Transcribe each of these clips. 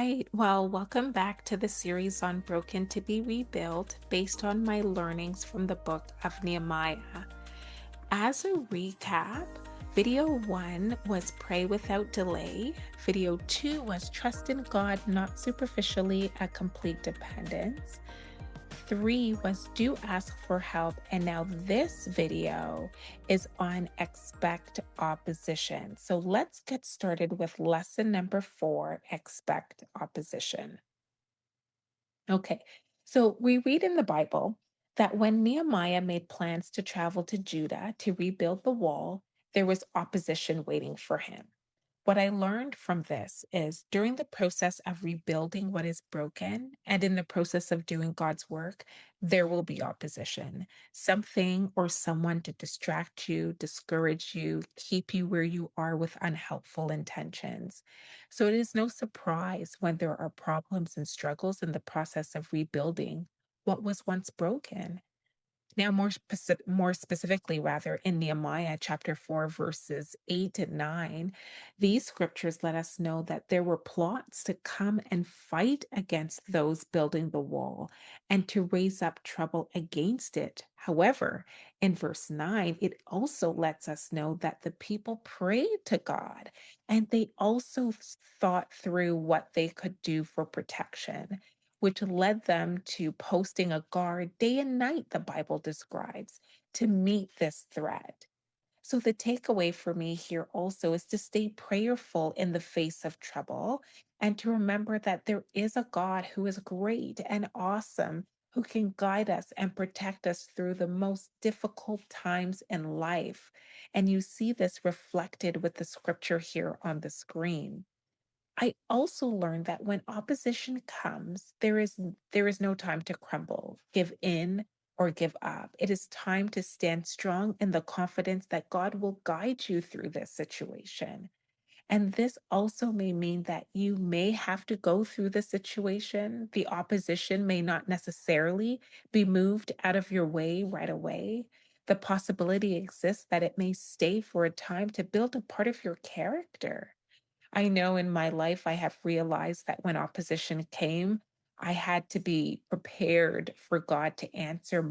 right. Well, welcome back to the series on Broken to be Rebuilt based on my learnings from the Book of Nehemiah. As a recap, video one was Pray Without Delay. Video two was Trust in God, Not Superficially, a Complete Dependence. Three was Do Ask for Help. And now this video is on Expect Opposition. So let's get started with lesson number four, Expect Opposition. Okay, so we read in the Bible that when Nehemiah made plans to travel to Judah to rebuild the wall, there was opposition waiting for him. What I learned from this is during the process of rebuilding what is broken and in the process of doing God's work, there will be opposition. Something or someone to distract you, discourage you, keep you where you are with unhelpful intentions. So it is no surprise when there are problems and struggles in the process of rebuilding what was once broken. Now, more specifically, rather, in Nehemiah chapter 4, verses 8 and 9, these scriptures let us know that there were plots to come and fight against those building the wall and to raise up trouble against it. However, in verse 9, it also lets us know that the people prayed to God and they also thought through what they could do for protection, which led them to posting a guard day and night, the Bible describes, to meet this threat. So, the takeaway for me here also is to stay prayerful in the face of trouble and to remember that there is a God who is great and awesome, who can guide us and protect us through the most difficult times in life. And you see this reflected with the scripture here on the screen. I also learned that when opposition comes, there is no time to crumble, give in, or give up. It is time to stand strong in the confidence that God will guide you through this situation. And this also may mean that you may have to go through the situation. The opposition may not necessarily be moved out of your way right away. The possibility exists that it may stay for a time to build a part of your character. I know in my life, I have realized that when opposition came, I had to be prepared for God to answer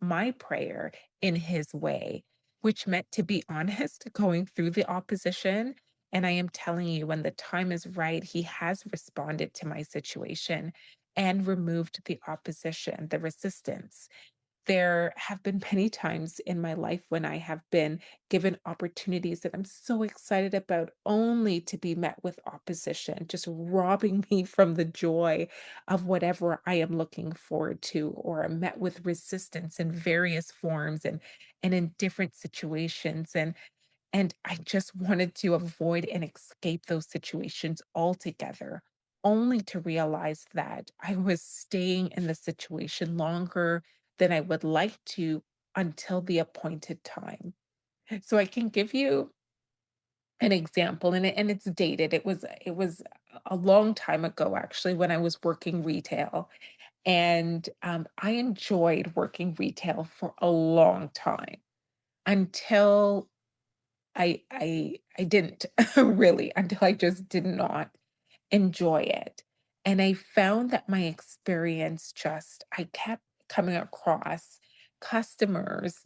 my prayer in His way, which meant, to be honest, going through the opposition. And I am telling you, when the time is right, He has responded to my situation and removed the opposition, the resistance. There have been many times in my life when I have been given opportunities that I'm so excited about, only to be met with opposition, just robbing me from the joy of whatever I am looking forward to, or I'm met with resistance in various forms and in different situations. And I just wanted to avoid and escape those situations altogether, only to realize that I was staying in the situation longer than I would like to until the appointed time. So I can give you an example, and it's dated. It was a long time ago, actually, when I was working retail. And I enjoyed working retail for a long time until I didn't really, until I just did not enjoy it. And I found that my experience, just I kept coming across customers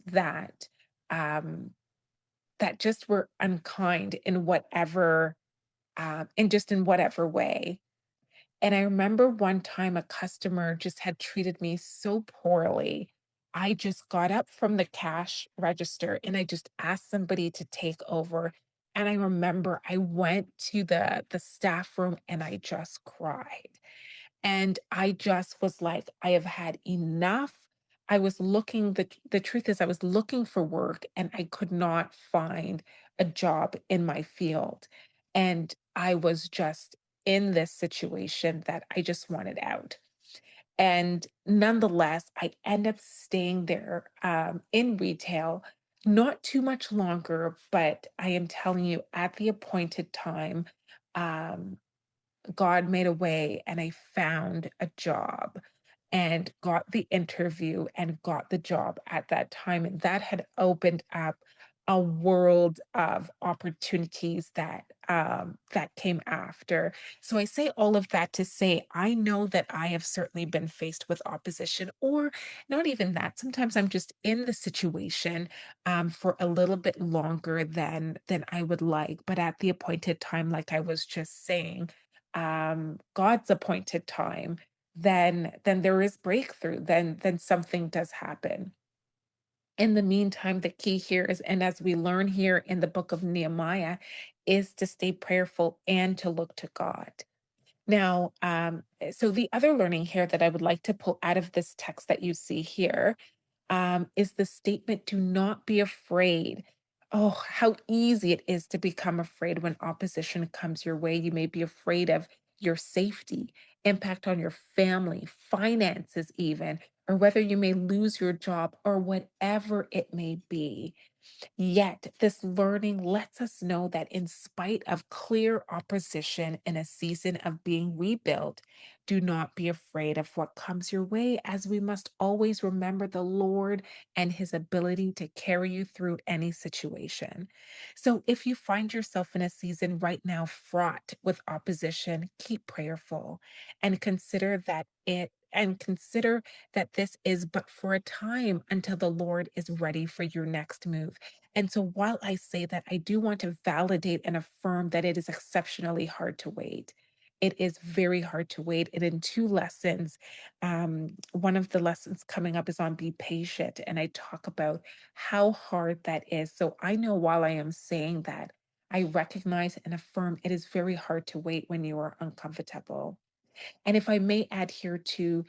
um that just were unkind in whatever in whatever way. And I remember one time a customer just had treated me so poorly. I just got up from the cash register and I just asked somebody to take over. And I remember I went to the staff room and I just cried. And I just was like, I have had enough. I was looking, the truth is, I was looking for work and I could not find a job in my field. And I was just in this situation that I just wanted out. And nonetheless, I end up staying there in retail, not too much longer, but I am telling you, at the appointed time, um, God made a way and I found a job and got the interview and got the job at that time. And that had opened up a world of opportunities that came after. So I say all of that to say I know that I have certainly been faced with opposition, or not even that. Sometimes I'm just in the situation for a little bit longer than I would like, but at the appointed time, like I was just saying, God's appointed time, then there is breakthrough. Then something does happen. In the meantime, the key here is, and as we learn here in the book of Nehemiah, is to stay prayerful and to look to God. Now, so the other learning here that I would like to pull out of this text that you see here is the statement, do not be afraid. Oh, how easy it is to become afraid when opposition comes your way. You may be afraid of your safety, impact on your family, finances, even, or whether you may lose your job or whatever it may be. Yet, this learning lets us know that in spite of clear opposition in a season of being rebuilt, do not be afraid of what comes your way, as we must always remember the Lord and his ability to carry you through any situation. So, if you find yourself in a season right now fraught with opposition, keep prayerful and consider that this is but for a time until the Lord is ready for your next move. And so while I say that, I do want to validate and affirm that it is exceptionally hard to wait. It is very hard to wait. And in two lessons, one of the lessons coming up is on be patient. And I talk about how hard that is. So I know while I am saying that, I recognize and affirm it is very hard to wait when you are uncomfortable. And if I may add here too,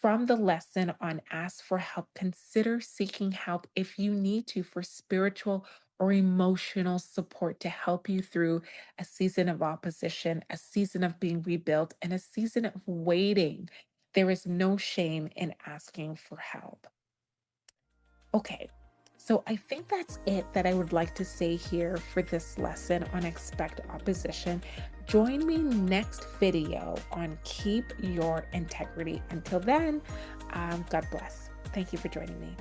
from the lesson on ask for help, consider seeking help if you need to for spiritual or emotional support to help you through a season of opposition, a season of being rebuilt, and a season of waiting. There is no shame in asking for help. Okay, so I think that's it that I would like to say here for this lesson on expect opposition. Join me next video on keep your integrity. Until then, God bless. Thank you for joining me.